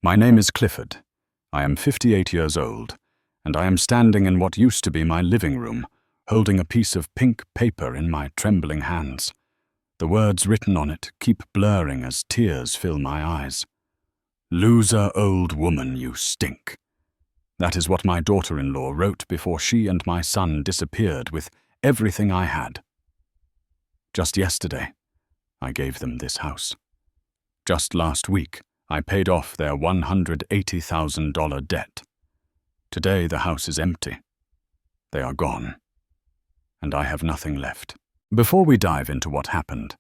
My name is Clifford. I am 58 years old, and I am standing in what used to be my living room, holding a piece of pink paper in my trembling hands. The words written on it keep blurring as tears fill my eyes. "Loser old woman, you stink." That is what my daughter-in-law wrote before she and my son disappeared with everything I had. Just yesterday, I gave them this house. Just last week, I paid off their $180,000 debt. Today the house is empty. They are gone. And I have nothing left. Before we dive into what happened,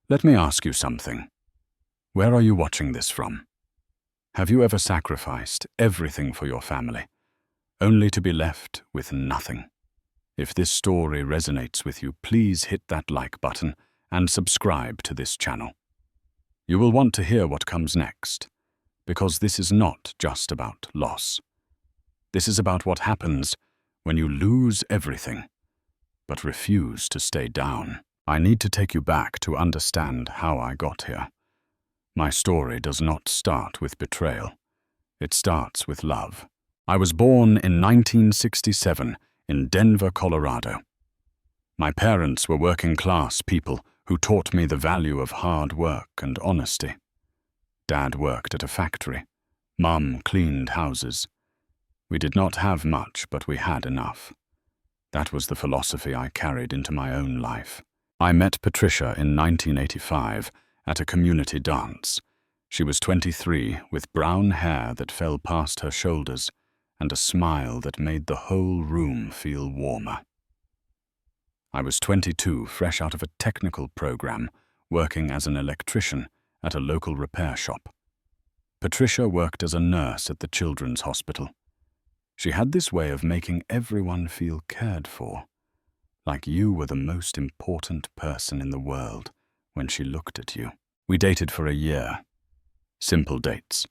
let me ask you something. Where are you watching this from? Have you ever sacrificed everything for your family, only to be left with nothing? If this story resonates with you, please hit that like button and subscribe to this channel. You will want to hear what comes next, because this is not just about loss. This is about what happens when you lose everything, but refuse to stay down. I need to take you back to understand how I got here. My story does not start with betrayal. It starts with love. I was born in 1967 in Denver, Colorado. My parents were working-class people who taught me the value of hard work and honesty. Dad worked at a factory. Mom cleaned houses. We did not have much, but we had enough. That was the philosophy I carried into my own life. I met Patricia in 1985 at a community dance. She was 23, with brown hair that fell past her shoulders and a smile that made the whole room feel warmer. I was 22, fresh out of a technical program, working as an electrician at a local repair shop. Patricia worked as a nurse at the children's hospital. She had this way of making everyone feel cared for, like you were the most important person in the world when she looked at you. We dated for a year. Simple dates.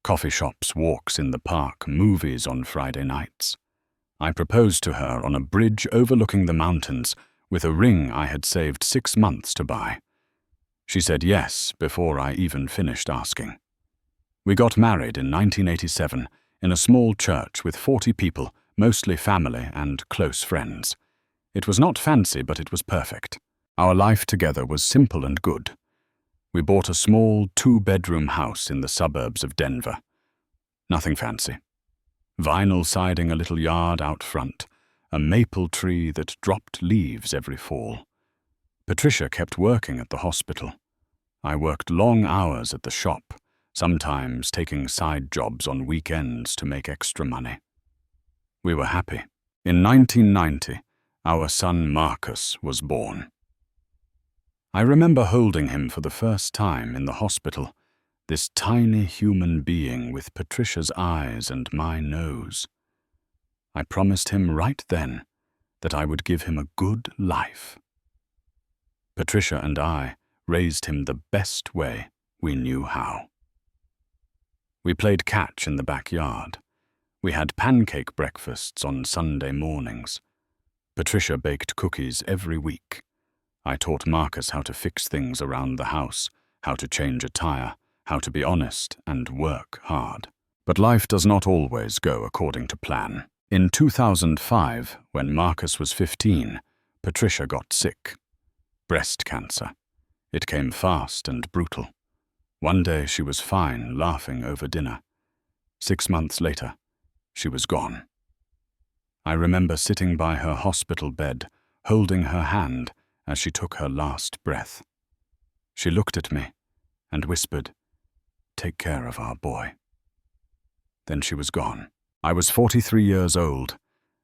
Coffee shops, walks in the park, movies on Friday nights. I proposed to her on a bridge overlooking the mountains with a ring I had saved 6 months to buy. She said yes before I even finished asking. We got married in 1987 in a small church with 40 people, mostly family and close friends. It was not fancy, but it was perfect. Our life together was simple and good. We bought a small 2-bedroom house in the suburbs of Denver. Nothing fancy. Vinyl siding, a little yard out front, a maple tree that dropped leaves every fall. Patricia kept working at the hospital. I worked long hours at the shop, sometimes taking side jobs on weekends to make extra money. We were happy. In 1990, our son Marcus was born. I remember holding him for the first time in the hospital, this tiny human being with Patricia's eyes and my nose. I promised him right then that I would give him a good life. Patricia and I raised him the best way we knew how. We played catch in the backyard. We had pancake breakfasts on Sunday mornings. Patricia baked cookies every week. I taught Marcus how to fix things around the house, how to change a tire, how to be honest and work hard. But life does not always go according to plan. In 2005, when Marcus was 15, Patricia got sick. Breast cancer. It came fast and brutal. One day she was fine, laughing over dinner. 6 months later, she was gone. I remember sitting by her hospital bed, holding her hand as she took her last breath. She looked at me and whispered, "Take care of our boy." Then she was gone. I was 43 years old,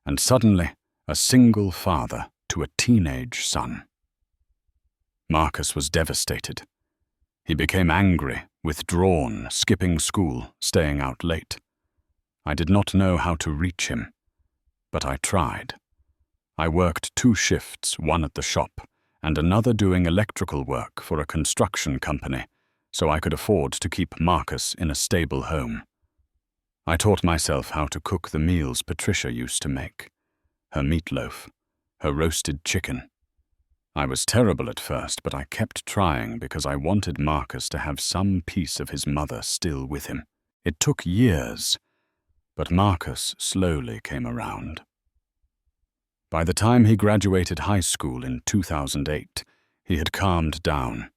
and suddenly a single father to a teenage son. Marcus was devastated. He became angry, withdrawn, skipping school, staying out late. I did not know how to reach him, but I tried. I worked 2 shifts, one at the shop and another doing electrical work for a construction company, so I could afford to keep Marcus in a stable home. I taught myself how to cook the meals Patricia used to make. Her meatloaf, her roasted chicken. I was terrible at first, but I kept trying because I wanted Marcus to have some piece of his mother still with him. It took years, but Marcus slowly came around. By the time he graduated high school in 2008, he had calmed down.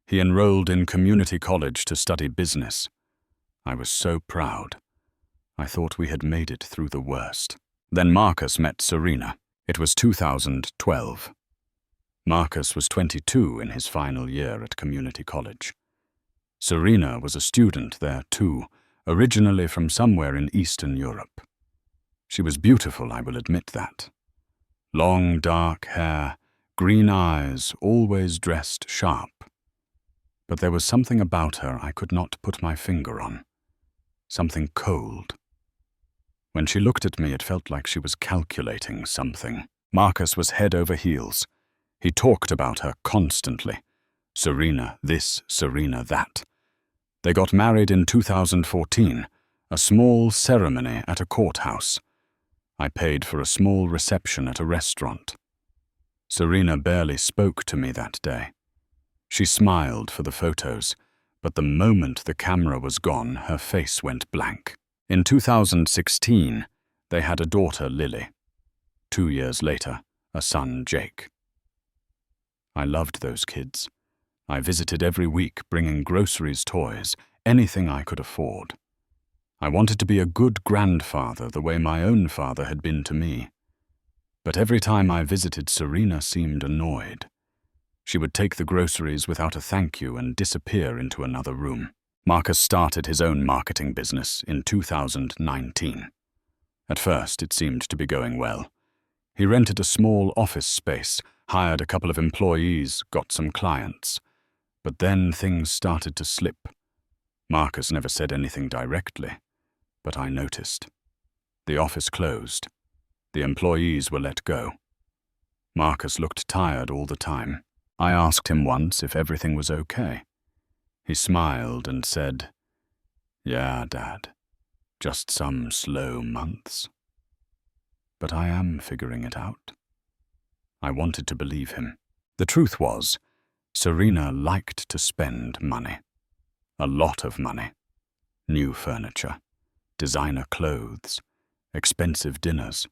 He enrolled in community college to study business. I was so proud. I thought we had made it through the worst. Then Marcus met Serena. It was 2012. Marcus was 22 in his final year at community college. Serena was a student there too, originally from somewhere in Eastern Europe. She was beautiful, I will admit that. Long, dark hair, green eyes, always dressed sharp. But there was something about her I could not put my finger on. Something cold. When she looked at me, it felt like she was calculating something. Marcus was head over heels. He talked about her constantly. Serena this, Serena that. They got married in 2014, a small ceremony at a courthouse. I paid for a small reception at a restaurant. Serena barely spoke to me that day. She smiled for the photos, but the moment the camera was gone, her face went blank. In 2016, they had a daughter, Lily. 2 years later, a son, Jake. I loved those kids. I visited every week, bringing groceries, toys, anything I could afford. I wanted to be a good grandfather the way my own father had been to me. But every time I visited, Serena seemed annoyed. She would take the groceries without a thank you and disappear into another room. Marcus started his own marketing business in 2019. At first, it seemed to be going well. He rented a small office space, hired a couple of employees, got some clients. But then things started to slip. Marcus never said anything directly, but I noticed. The office closed. The employees were let go. Marcus looked tired all the time. I asked him once if everything was okay. He smiled and said, "Yeah, Dad, just some slow months." But I am figuring it out. I wanted to believe him. The truth was, Serena liked to spend money. A lot of money. New furniture, designer clothes, expensive dinners.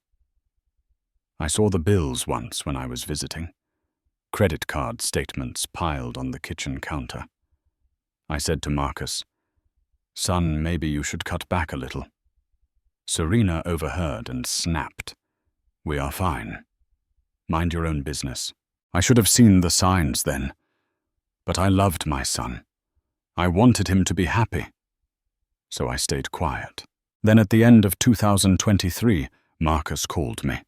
I saw the bills once when I was visiting. Credit card statements piled on the kitchen counter. I said to Marcus, "Son, maybe you should cut back a little." Serena overheard and snapped, "We are fine. Mind your own business." I should have seen the signs then. But I loved my son. I wanted him to be happy. So I stayed quiet. Then at the end of 2023, Marcus called me.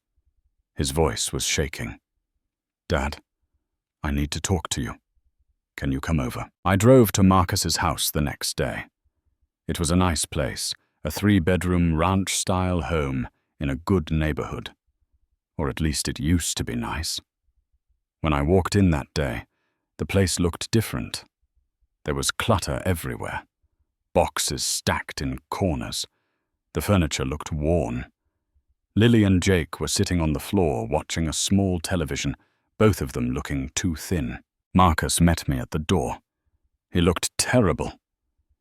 His voice was shaking. "Dad, I need to talk to you. Can you come over?" I drove to Marcus's house the next day. It was a nice place, a 3-bedroom ranch-style home in a good neighborhood. Or at least it used to be nice. When I walked in that day, the place looked different. There was clutter everywhere. Boxes stacked in corners. The furniture looked worn. Lily and Jake were sitting on the floor watching a small television, both of them looking too thin. Marcus met me at the door. He looked terrible.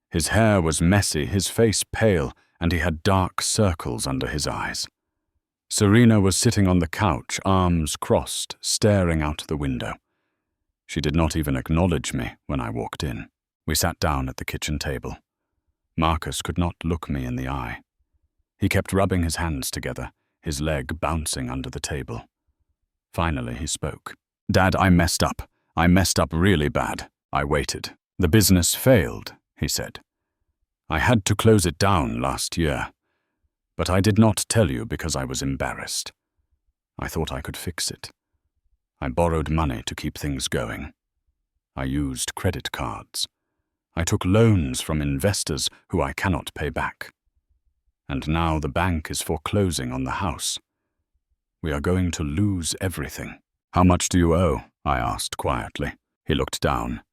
His hair was messy, his face pale, and he had dark circles under his eyes. Serena was sitting on the couch, arms crossed, staring out the window. She did not even acknowledge me when I walked in. We sat down at the kitchen table. Marcus could not look me in the eye. He kept rubbing his hands together, his leg bouncing under the table. Finally, he spoke. "Dad, I messed up. I messed up really bad." I waited. "The business failed," he said. "I had to close it down last year. But I did not tell you because I was embarrassed. I thought I could fix it. I borrowed money to keep things going. I used credit cards. I took loans from investors who I cannot pay back. And now the bank is foreclosing on the house. We are going to lose everything." "How much do you owe?" I asked quietly. He looked down.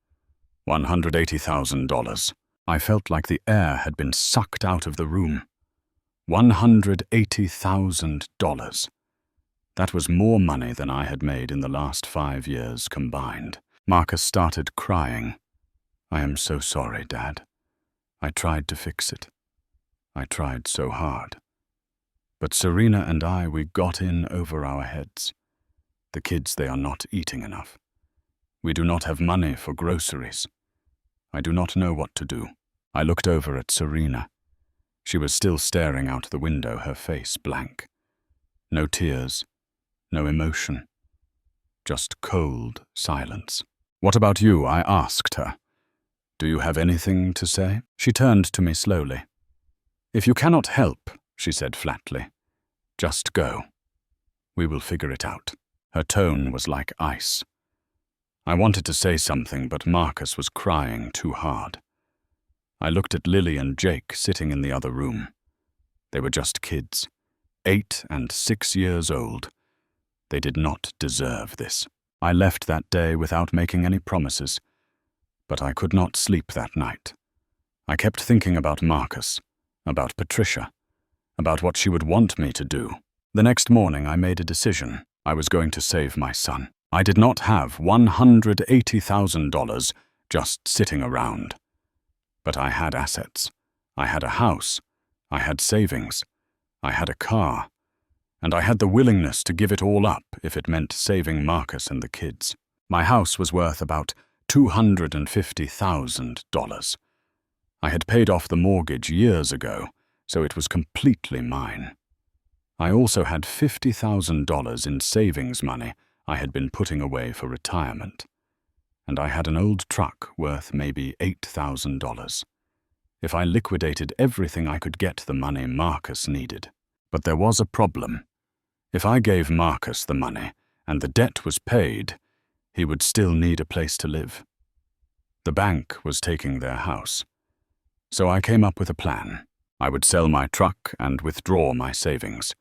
$180,000. I felt like the air had been sucked out of the room. $180,000. That was more money than I had made in the last 5 years combined. Marcus started crying. "I am so sorry, Dad. I tried to fix it. I tried so hard. But Serena and we got in over our heads. The kids, they are not eating enough. We do not have money for groceries. I do not know what to do. I looked over at Serena. She was still staring out the window, her face blank. No tears, no emotion. Just cold silence. "What about you?" I asked her. "Do you have anything to say?" She turned to me slowly. "If you cannot help," she said flatly, "just go. We will figure it out." Her tone was like ice. I wanted to say something, but Marcus was crying too hard. I looked at Lily and Jake sitting in the other room. They were just kids, 8 and 6 years old. They did not deserve this. I left that day without making any promises, but I could not sleep that night. I kept thinking about Marcus, about Patricia, about what she would want me to do. The next morning I made a decision. I was going to save my son. I did not have $180,000 just sitting around. But I had assets. I had a house. I had savings. I had a car. And I had the willingness to give it all up if it meant saving Marcus and the kids. My house was worth about $250,000. I had paid off the mortgage years ago, so it was completely mine. I also had $50,000 in savings money I had been putting away for retirement. And I had an old truck worth maybe $8,000. If I liquidated everything, I could get the money Marcus needed. But there was a problem. If I gave Marcus the money and the debt was paid, he would still need a place to live. The bank was taking their house. So I came up with a plan. I would sell my truck and withdraw my savings.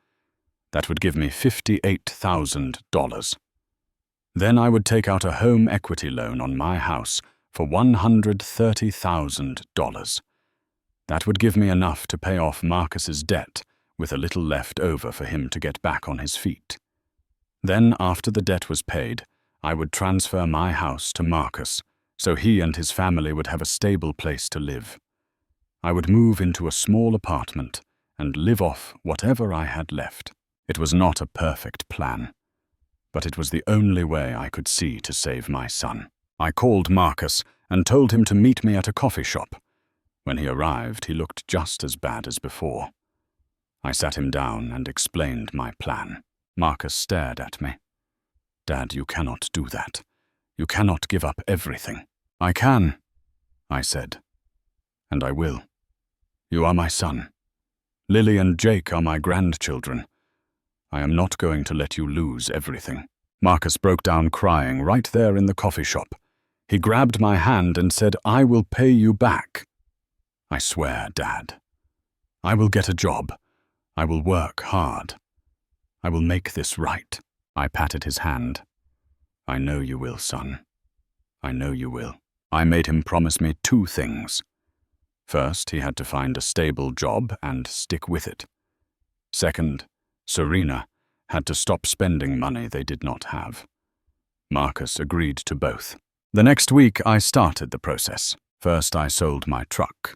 That would give me $58,000. Then I would take out a home equity loan on my house for $130,000. That would give me enough to pay off Marcus's debt, with a little left over for him to get back on his feet. Then, after the debt was paid, I would transfer my house to Marcus, so he and his family would have a stable place to live. I would move into a small apartment and live off whatever I had left. It was not a perfect plan, but it was the only way I could see to save my son. I called Marcus and told him to meet me at a coffee shop. When he arrived, he looked just as bad as before. I sat him down and explained my plan. Marcus stared at me. "Dad, you cannot do that. You cannot give up everything." "I can," I said. "And I will. You are my son. Lily and Jake are my grandchildren. I am not going to let you lose everything." Marcus broke down crying right there in the coffee shop. He grabbed my hand and said, "I will pay you back." "I swear, Dad. I will get a job. I will work hard. I will make this right." I patted his hand. "I know you will, son. I know you will." I made him promise me 2 things. First, he had to find a stable job and stick with it. Second, Serena had to stop spending money they did not have. Marcus agreed to both. The next week, I started the process. First, I sold my truck.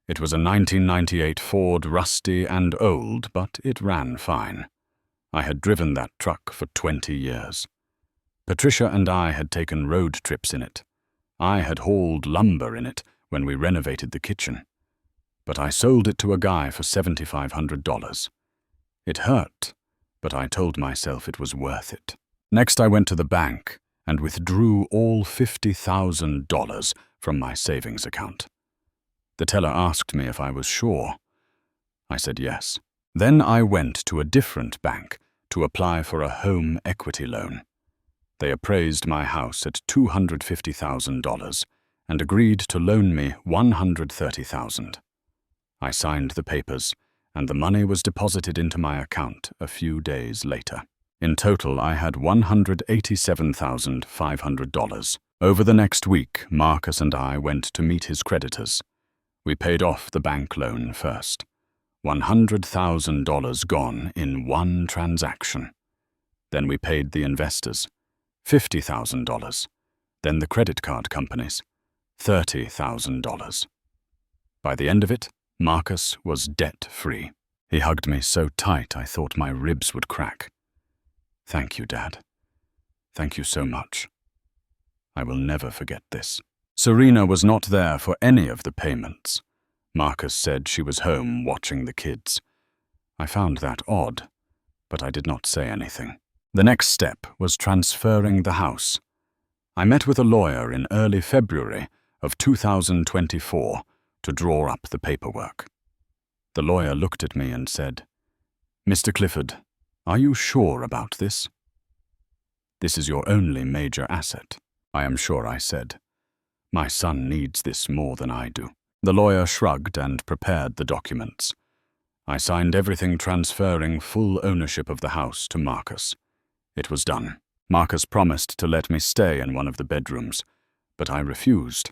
It was a 1998 Ford, rusty and old, but it ran fine. I had driven that truck for 20 years. Patricia and I had taken road trips in it. I had hauled lumber in it when we renovated the kitchen. But I sold it to a guy for $7,500. It hurt, but I told myself it was worth it. Next, I went to the bank and withdrew all $50,000 from my savings account. The teller asked me if I was sure. I said yes. Then I went to a different bank to apply for a home equity loan. They appraised my house at $250,000 and agreed to loan me $130,000. I signed the papers, and the money was deposited into my account a few days later. In total, I had $187,500. Over the next week, Marcus and I went to meet his creditors. We paid off the bank loan first. $100,000 gone in one transaction. Then we paid the investors. $50,000. Then the credit card companies. $30,000. By the end of it, Marcus was debt-free. He hugged me so tight I thought my ribs would crack. "Thank you, Dad. Thank you so much. I will never forget this." Serena was not there for any of the payments. Marcus said she was home watching the kids. I found that odd, but I did not say anything. The next step was transferring the house. I met with a lawyer in early February of 2024 to draw up the paperwork. The lawyer looked at me and said, "Mr. Clifford, are you sure about this?" "This is your only major asset." "I am sure," I said. "My son needs this more than I do." The lawyer shrugged and prepared the documents. I signed everything transferring full ownership of the house to Marcus. It was done. Marcus promised to let me stay in one of the bedrooms, but I refused.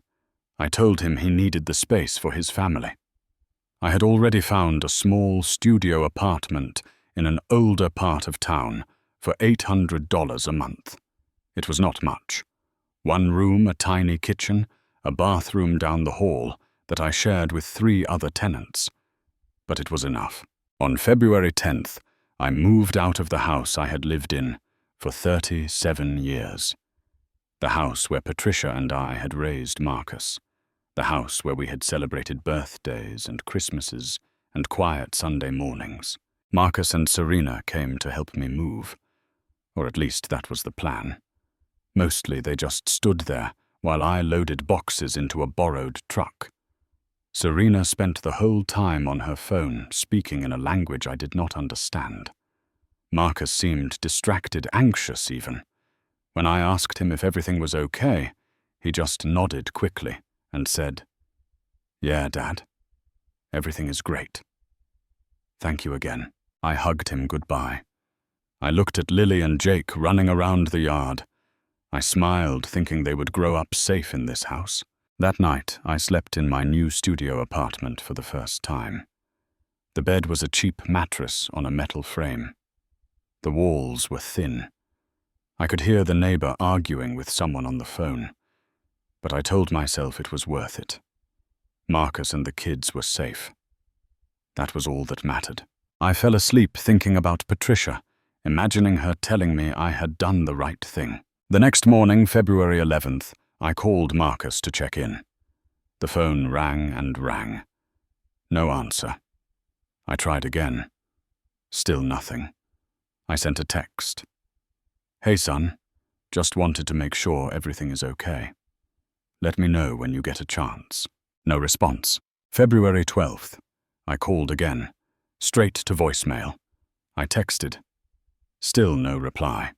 I told him he needed the space for his family. I had already found a small studio apartment in an older part of town for $800 a month. It was not much. One room, a tiny kitchen, a bathroom down the hall that I shared with 3 other tenants. But it was enough. On February 10th, I moved out of the house I had lived in for 37 years. The house where Patricia and I had raised Marcus. The house where we had celebrated birthdays and Christmases and quiet Sunday mornings. Marcus and Serena came to help me move. Or at least that was the plan. Mostly they just stood there while I loaded boxes into a borrowed truck. Serena spent the whole time on her phone, speaking in a language I did not understand. Marcus seemed distracted, anxious even. When I asked him if everything was okay, he just nodded quickly and said, "Yeah, Dad, everything is great. Thank you again." I hugged him goodbye. I looked at Lily and Jake running around the yard. I smiled, thinking they would grow up safe in this house. That night, I slept in my new studio apartment for the first time. The bed was a cheap mattress on a metal frame. The walls were thin. I could hear the neighbor arguing with someone on the phone, but I told myself it was worth it. Marcus and the kids were safe. That was all that mattered. I fell asleep thinking about Patricia, imagining her telling me I had done the right thing. The next morning, February 11th, I called Marcus to check in. The phone rang and rang. No answer. I tried again. Still nothing. I sent a text. "Hey son, just wanted to make sure everything is okay. Let me know when you get a chance." No response. February 12th. I called again. Straight to voicemail. I texted. Still no reply.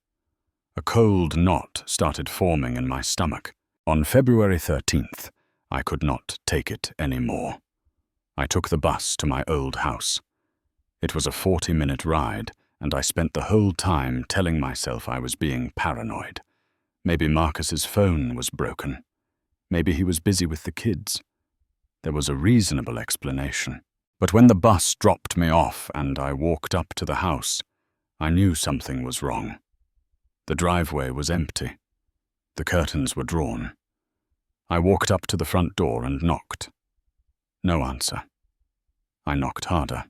A cold knot started forming in my stomach. On February 13th, I could not take it anymore. I took the bus to my old house. It was a 40-minute ride, and I spent the whole time telling myself I was being paranoid. Maybe Marcus's phone was broken. Maybe he was busy with the kids. There was a reasonable explanation. But when the bus dropped me off and I walked up to the house, I knew something was wrong. The driveway was empty. The curtains were drawn. I walked up to the front door and knocked. No answer. I knocked harder.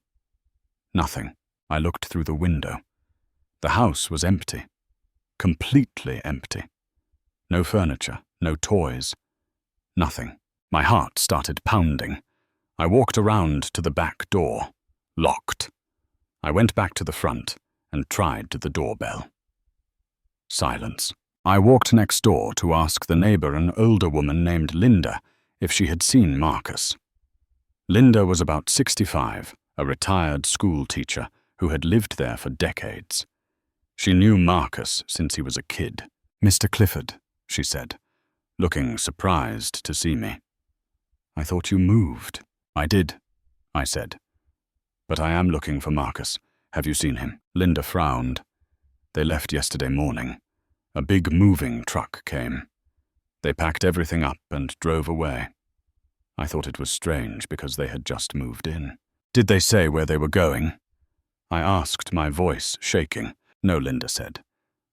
Nothing. I looked through the window. The house was empty. Completely empty. No furniture, no toys. Nothing. My heart started pounding. I walked around to the back door. Locked. I went back to the front and tried the doorbell. Silence. I walked next door to ask the neighbor, an older woman named Linda, if she had seen Marcus. Linda was about 65, a retired school teacher who had lived there for decades. She knew Marcus since he was a kid. "Mr. Clifford," she said, looking surprised to see me. "I thought you moved." "I did," I said. "But I am looking for Marcus. Have you seen him?" Linda frowned. "They left yesterday morning. A big moving truck came. They packed everything up and drove away. I thought it was strange because they had just moved in." "Did they say where they were going?" I asked, my voice shaking. "No," Linda said.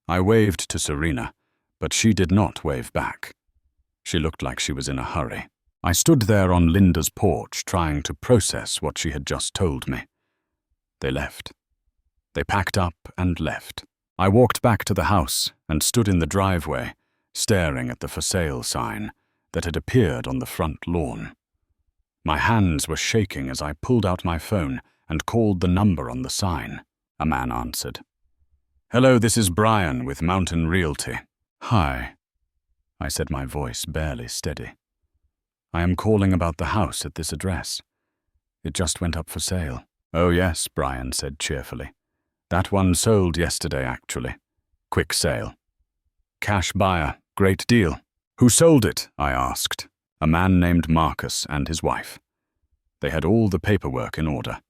I waved to Serena, but she did not wave back. She looked like she was in a hurry. I stood there on Linda's porch trying to process what she had just told me. They left. They packed up and left. I walked back to the house and stood in the driveway, staring at the for sale sign that had appeared on the front lawn. My hands were shaking as I pulled out my phone and called the number on the sign. A man answered. "Hello, this is Brian with Mountain Realty." "Hi," I said, my voice barely steady. "I am calling about the house at this address. It just went up for sale." "Oh yes," Brian said cheerfully. "That one sold yesterday, actually. Quick sale. Cash buyer, great deal." "Who sold it?" I asked. "A man named Marcus and his wife. They had all the paperwork in order.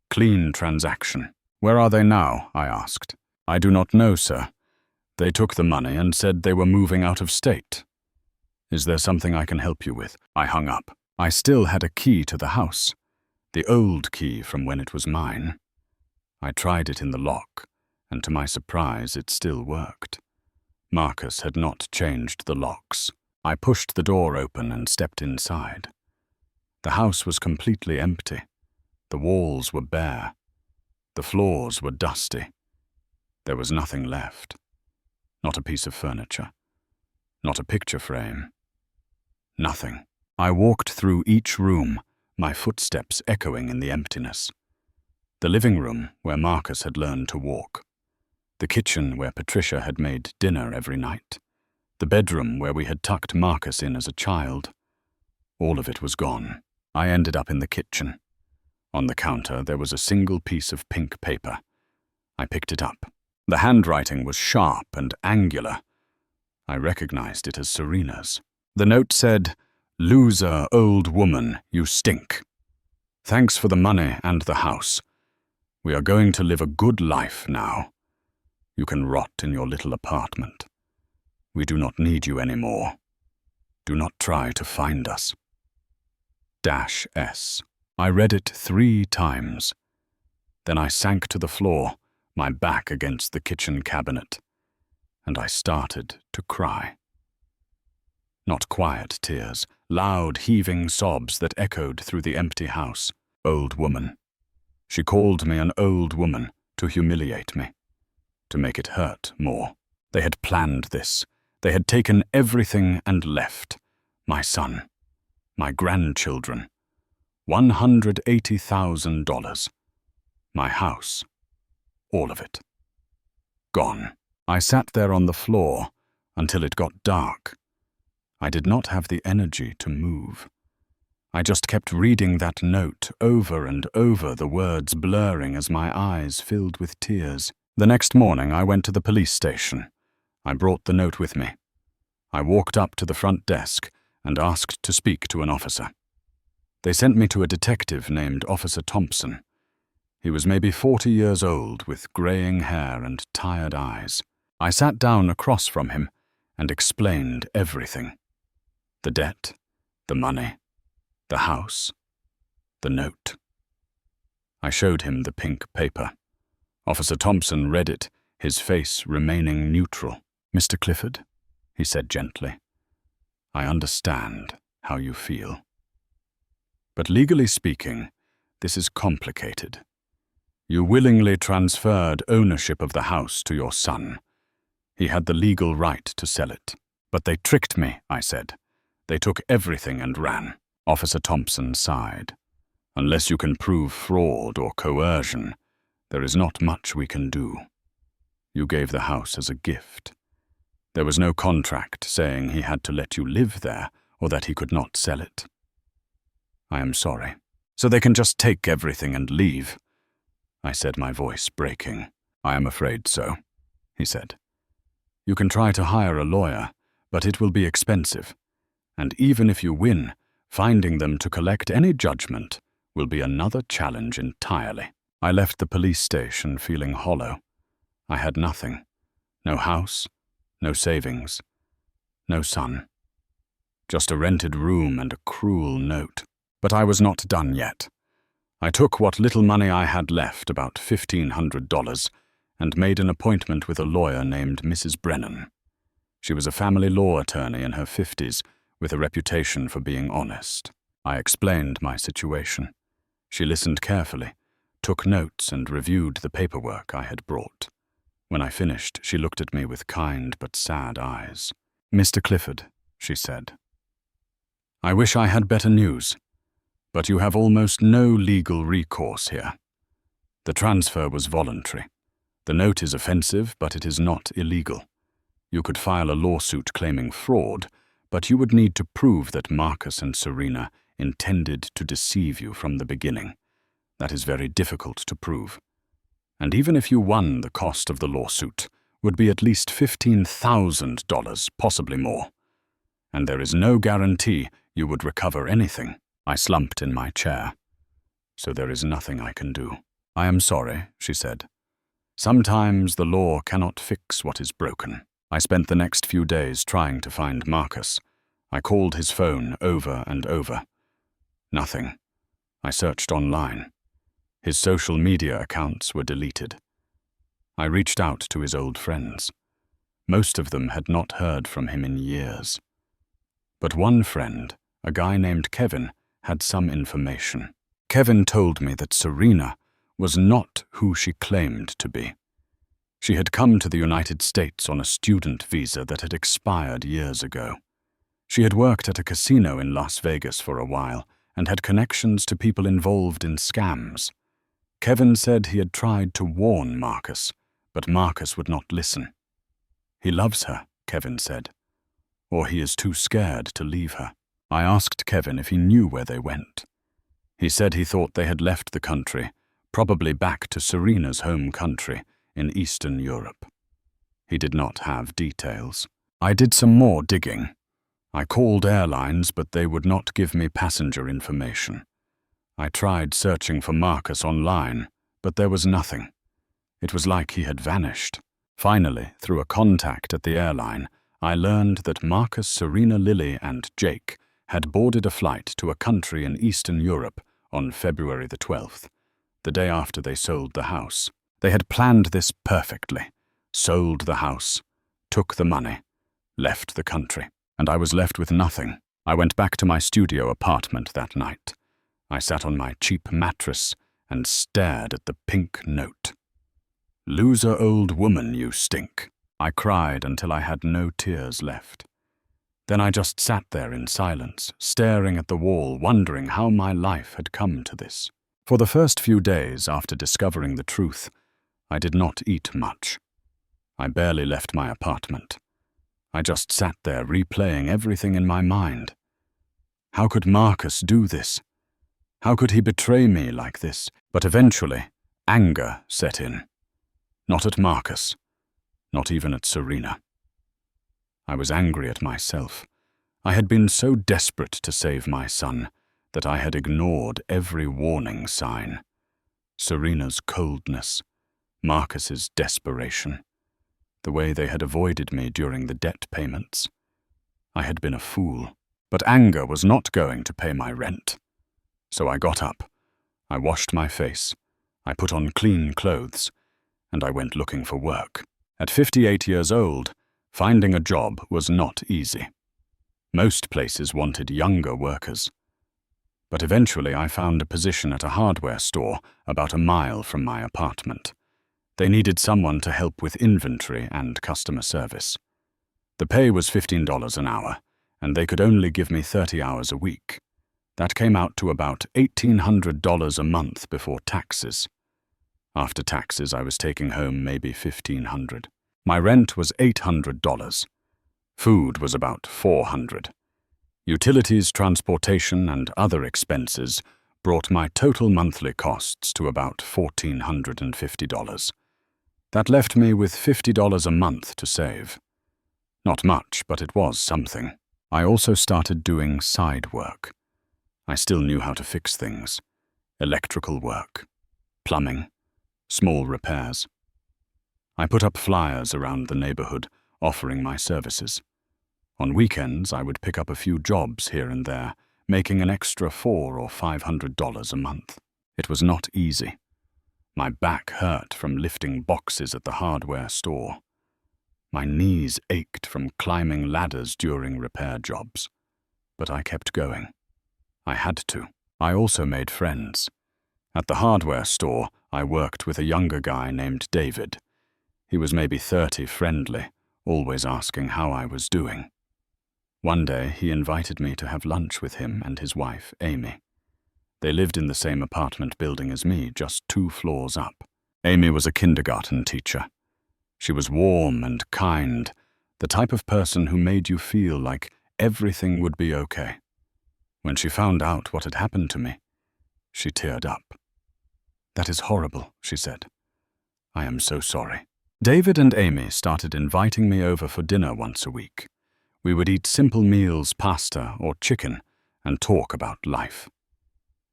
Clean transaction." "Where are they now?" I asked. "I do not know, sir. They took the money and said they were moving out of state." "Is there something I can help you with?" I hung up. I still had a key to the house, the old key from when it was mine. I tried it in the lock, and to my surprise it still worked. Marcus had not changed the locks. I pushed the door open and stepped inside. The house was completely empty. The walls were bare. The floors were dusty. There was nothing left. Not a piece of furniture. Not a picture frame. Nothing. I walked through each room, my footsteps echoing in the emptiness. The living room, where Marcus had learned to walk. The kitchen, where Patricia had made dinner every night. The bedroom, where we had tucked Marcus in as a child. All of it was gone. I ended up in the kitchen. On the counter, there was a single piece of pink paper. I picked it up. The handwriting was sharp and angular. I recognized it as Serena's. The note said, "Loser, old woman, you stink. Thanks for the money and the house. We are going to live a good life now. You can rot in your little apartment. We do not need you anymore. Do not try to find us." -S. I read it 3 times. Then I sank to the floor, my back against the kitchen cabinet, and I started to cry. Not quiet tears, loud heaving sobs that echoed through the empty house. Old woman. She called me an old woman to humiliate me, to make it hurt more. They had planned this. They had taken everything and left. My son, my grandchildren, $180,000. My house, all of it. Gone. I sat there on the floor until it got dark. I did not have the energy to move. I just kept reading that note over and over, the words blurring as my eyes filled with tears. The next morning I went to the police station. I brought the note with me. I walked up to the front desk and asked to speak to an officer. They sent me to a detective named Officer Thompson. He was maybe 40 years old, with graying hair and tired eyes. I sat down across from him and explained everything. The debt, the money, the house, the note. I showed him the pink paper. Officer Thompson read it, his face remaining neutral. "Mr. Clifford," he said gently, "I understand how you feel. But legally speaking, this is complicated. You willingly transferred ownership of the house to your son. He had the legal right to sell it. But they tricked me," I said. "They took everything and ran." Officer Thompson sighed. "Unless you can prove fraud or coercion, there is not much we can do. You gave the house as a gift. There was no contract saying he had to let you live there or that he could not sell it. I am sorry. So they can just take everything and leave?" I said, my voice breaking. "I am afraid so," he said. "You can try to hire a lawyer, but it will be expensive. And even if you win, finding them to collect any judgment will be another challenge entirely." I left the police station feeling hollow. I had nothing. No house, no savings, no son. Just a rented room and a cruel note. But I was not done yet. I took what little money I had left, about $1,500, and made an appointment with a lawyer named Mrs. Brennan. She was a family law attorney in her 50s, with a reputation for being honest. I explained my situation. She listened carefully, took notes, and reviewed the paperwork I had brought. When I finished, she looked at me with kind but sad eyes. "Mr. Clifford," she said, "I wish I had better news, but you have almost no legal recourse here. The transfer was voluntary. The note is offensive, but it is not illegal. You could file a lawsuit claiming fraud, but you would need to prove that Marcus and Serena intended to deceive you from the beginning. That is very difficult to prove. And even if you won, the cost of the lawsuit would be at least $15,000, possibly more. And there is no guarantee you would recover anything." I slumped in my chair. "So there is nothing I can do." "I am sorry," she said. "Sometimes the law cannot fix what is broken." I spent the next few days trying to find Marcus. I called his phone over and over. Nothing. I searched online. His social media accounts were deleted. I reached out to his old friends. Most of them had not heard from him in years. But one friend, a guy named Kevin, had some information. Kevin told me that Serena was not who she claimed to be. She had come to the United States on a student visa that had expired years ago. She had worked at a casino in Las Vegas for a while and had connections to people involved in scams. Kevin said he had tried to warn Marcus, but Marcus would not listen. "He loves her," Kevin said, "or he is too scared to leave her." I asked Kevin if he knew where they went. He said he thought they had left the country, probably back to Serena's home country in Eastern Europe. He did not have details. I did some more digging. I called airlines, but they would not give me passenger information. I tried searching for Marcus online, but there was nothing. It was like he had vanished. Finally, through a contact at the airline, I learned that Marcus, Serena, Lily, and Jake had boarded a flight to a country in Eastern Europe on February the 12th, the day after they sold the house. They had planned this perfectly, sold the house, took the money, left the country, and I was left with nothing. I went back to my studio apartment that night. I sat on my cheap mattress and stared at the pink note. "Loser old woman, you stink." I cried until I had no tears left. Then I just sat there in silence, staring at the wall, wondering how my life had come to this. For the first few days after discovering the truth, I did not eat much. I barely left my apartment. I just sat there replaying everything in my mind. How could Marcus do this? How could he betray me like this? But eventually, anger set in. Not at Marcus, not even at Serena. I was angry at myself. I had been so desperate to save my son that I had ignored every warning sign. Serena's coldness, Marcus's desperation, the way they had avoided me during the debt payments. I had been a fool, but anger was not going to pay my rent. So I got up, I washed my face, I put on clean clothes, and I went looking for work. At 58 years old, finding a job was not easy. Most places wanted younger workers. But eventually I found a position at a hardware store about a mile from my apartment. They needed someone to help with inventory and customer service. The pay was $15 an hour, and they could only give me 30 hours a week. That came out to about $1,800 a month before taxes. After taxes, I was taking home maybe $1,500. My rent was $800. Food was about $400. Utilities, transportation, and other expenses brought my total monthly costs to about $1,450. That left me with $50 a month to save. Not much, but it was something. I also started doing side work. I still knew how to fix things. Electrical work, plumbing, small repairs. I put up flyers around the neighborhood offering my services. On weekends, I would pick up a few jobs here and there, making an extra $400 or $500 a month. It was not easy. My back hurt from lifting boxes at the hardware store. My knees ached from climbing ladders during repair jobs. But I kept going. I had to. I also made friends. At the hardware store, I worked with a younger guy named David. He was maybe 30, friendly, always asking how I was doing. One day, he invited me to have lunch with him and his wife, Amy. They lived in the same apartment building as me, just 2 floors up. Amy was a kindergarten teacher. She was warm and kind, the type of person who made you feel like everything would be okay. When she found out what had happened to me, she teared up. "That is horrible," she said. "I am so sorry." David and Amy started inviting me over for dinner once a week. We would eat simple meals, pasta or chicken, and talk about life.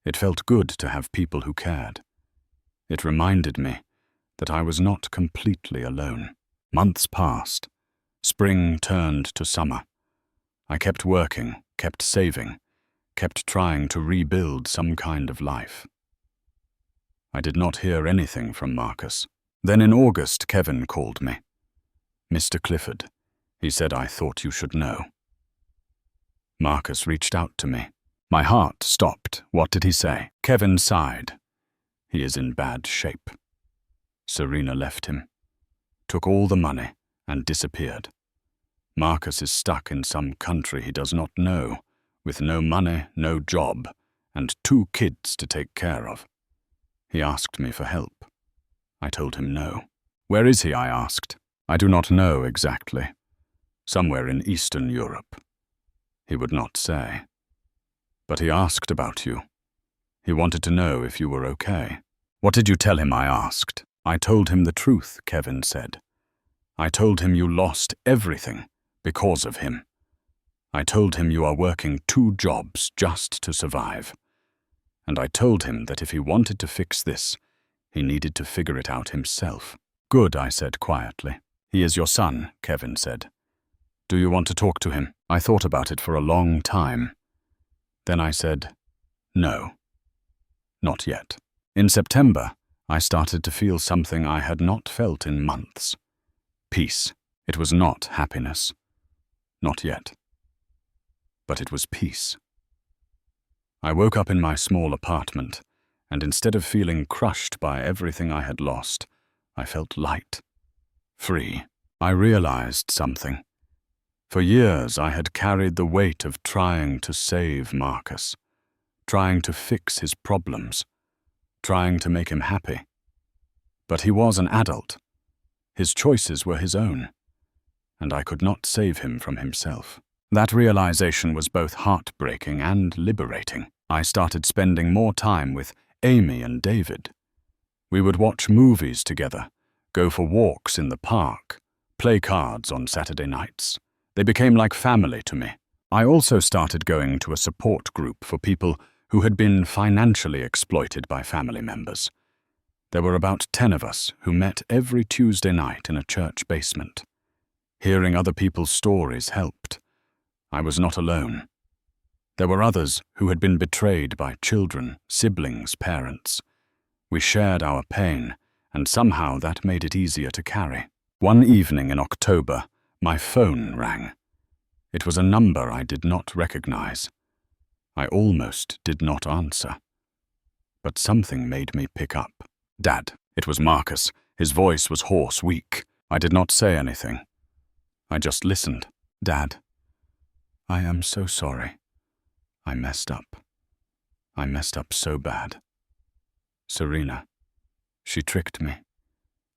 It felt good to have people who cared. It reminded me that I was not completely alone. Months passed. Spring turned to summer. I kept working, kept saving, kept trying to rebuild some kind of life. I did not hear anything from Marcus. Then in August, Kevin called me. "Mr. Clifford," he said, "I thought you should know." Marcus reached out to me. My heart stopped. What did he say? Kevin sighed. "He is in bad shape." Serena left him, took all the money, and disappeared. Marcus is stuck in some country he does not know, with no money, no job, and 2 kids to take care of. He asked me for help. I told him no. "Where is he?" I asked. "I do not know exactly. Somewhere in Eastern Europe." He would not say. "But he asked about you. He wanted to know if you were okay." "What did you tell him?" I asked. "I told him the truth," Kevin said. "I told him you lost everything because of him. I told him you are working 2 jobs just to survive. And I told him that if he wanted to fix this, he needed to figure it out himself." "Good," I said quietly. "He is your son," Kevin said. "Do you want to talk to him?" I thought about it for a long time. Then I said, "No, not yet." In September, I started to feel something I had not felt in months. Peace. It was not happiness. Not yet. But it was peace. I woke up in my small apartment, and instead of feeling crushed by everything I had lost, I felt light, free. I realized something. For years, I had carried the weight of trying to save Marcus, trying to fix his problems, trying to make him happy. But he was an adult. His choices were his own, and I could not save him from himself. That realization was both heartbreaking and liberating. I started spending more time with Amy and David. We would watch movies together, go for walks in the park, play cards on Saturday nights. They became like family to me. I also started going to a support group for people who had been financially exploited by family members. There were about 10 of us who met every Tuesday night in a church basement. Hearing other people's stories helped. I was not alone. There were others who had been betrayed by children, siblings, parents. We shared our pain, and somehow that made it easier to carry. One evening in October, my phone rang. It was a number I did not recognize. I almost did not answer. But something made me pick up. "Dad." It was Marcus. His voice was hoarse, weak. I did not say anything. I just listened. "Dad, I am so sorry. I messed up. I messed up so bad. Serena, she tricked me.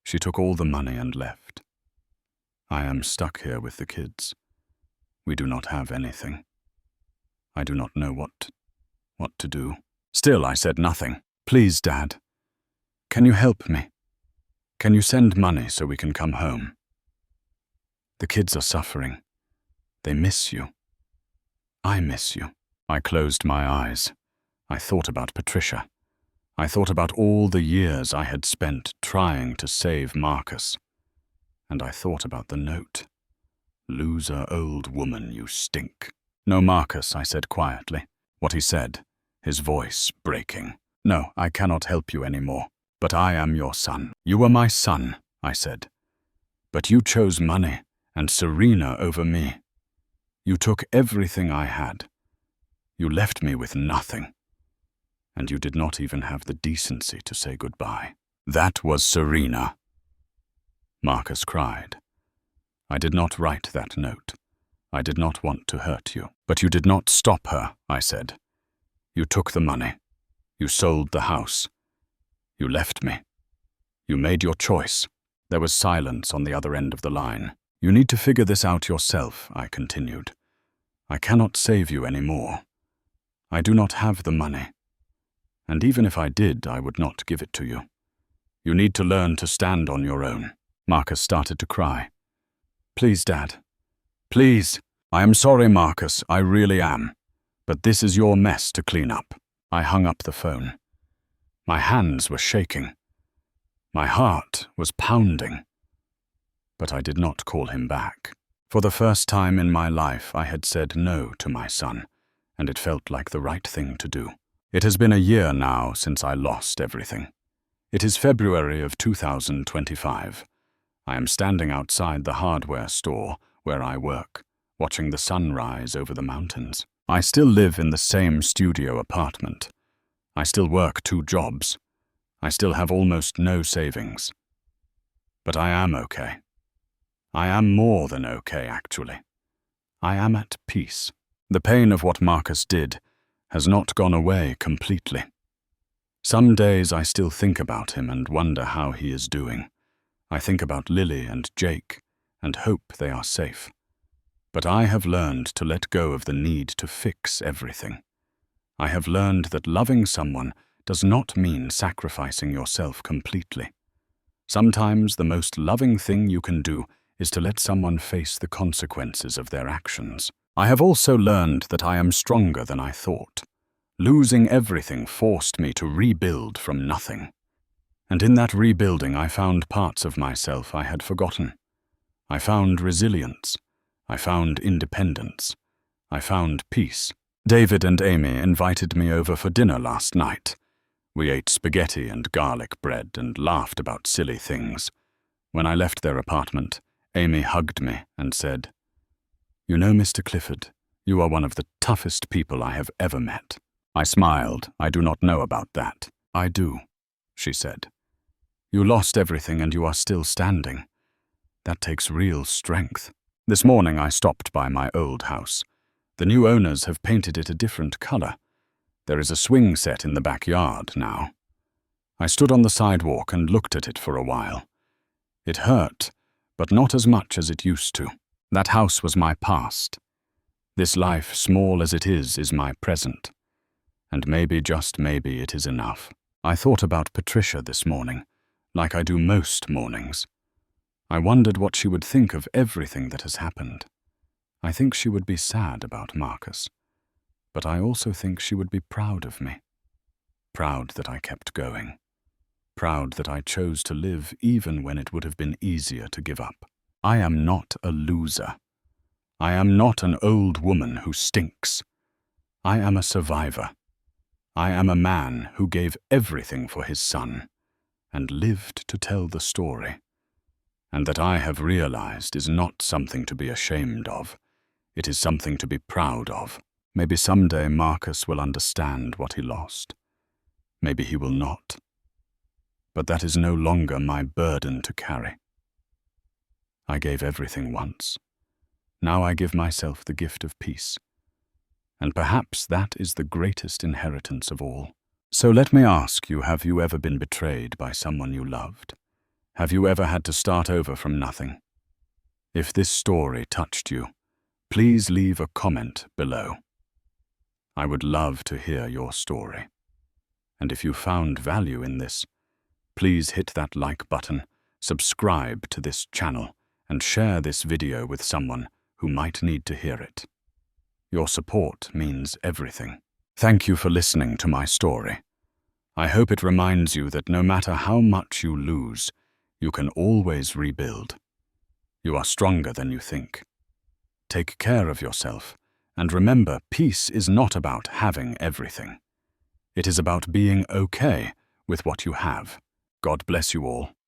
She took all the money and left. I am stuck here with the kids. We do not have anything. I do not know what to do." Still, I said nothing. "Please, Dad, can you help me? Can you send money so we can come home? The kids are suffering. They miss you. I miss you." I closed my eyes. I thought about Patricia. I thought about all the years I had spent trying to save Marcus. And I thought about the note. "Loser old woman, you stink." "No, Marcus," I said quietly. What he said, his voice breaking. "No, I cannot help you anymore. But I am your son." "You were my son," I said. "But you chose money and Serena over me. You took everything I had, You left me with nothing. And you did not even have the decency to say goodbye. That was Serena. Marcus cried. I did not write that note. I did not want to hurt you. But you did not stop her, I said. You took the money. You sold the house. You left me. You made your choice. There was silence on the other end of the line. You need to figure this out yourself, I continued. I cannot save you any more. I do not have the money. And even if I did, I would not give it to you. You need to learn to stand on your own. Marcus started to cry. Please, Dad. Please. I am sorry, Marcus, I really am. But this is your mess to clean up. I hung up the phone. My hands were shaking. My heart was pounding. But I did not call him back. For the first time in my life, I had said no to my son, and it felt like the right thing to do. It has been a year now since I lost everything. It is February of 2025. I am standing outside the hardware store where I work, watching the sun rise over the mountains. I still live in the same studio apartment. I still work 2 jobs. I still have almost no savings. But I am okay. I am more than okay, actually. I am at peace. The pain of what Marcus did has not gone away completely. Some days I still think about him and wonder how he is doing. I think about Lily and Jake and hope they are safe. But I have learned to let go of the need to fix everything. I have learned that loving someone does not mean sacrificing yourself completely. Sometimes the most loving thing you can do is to let someone face the consequences of their actions. I have also learned that I am stronger than I thought. Losing everything forced me to rebuild from nothing. And in that rebuilding I found parts of myself I had forgotten. I found resilience. I found independence. I found peace. David and Amy invited me over for dinner last night. We ate spaghetti and garlic bread and laughed about silly things. When I left their apartment, Amy hugged me and said, "You know, Mr. Clifford, you are one of the toughest people I have ever met." I smiled. I do not know about that. I do, she said. You lost everything and you are still standing. That takes real strength. This morning I stopped by my old house. The new owners have painted it a different color. There is a swing set in the backyard now. I stood on the sidewalk and looked at it for a while. It hurt, but not as much as it used to. That house was my past. This life, small as it is my present. And maybe, just maybe, it is enough. I thought about Patricia this morning, like I do most mornings. I wondered what she would think of everything that has happened. I think she would be sad about Marcus, but I also think she would be proud of me. Proud that I kept going. Proud that I chose to live even when it would have been easier to give up. I am not a loser. I am not an old woman who stinks. I am a survivor. I am a man who gave everything for his son and lived to tell the story. And that I have realized is not something to be ashamed of. It is something to be proud of. Maybe someday Marcus will understand what he lost. Maybe he will not. But that is no longer my burden to carry. I gave everything once. Now I give myself the gift of peace. And perhaps that is the greatest inheritance of all. So let me ask you, have you ever been betrayed by someone you loved? Have you ever had to start over from nothing? If this story touched you, please leave a comment below. I would love to hear your story. And if you found value in this, please hit that like button, subscribe to this channel, and share this video with someone who might need to hear it. Your support means everything. Thank you for listening to my story. I hope it reminds you that no matter how much you lose, you can always rebuild. You are stronger than you think. Take care of yourself, and remember, peace is not about having everything. It is about being okay with what you have. God bless you all.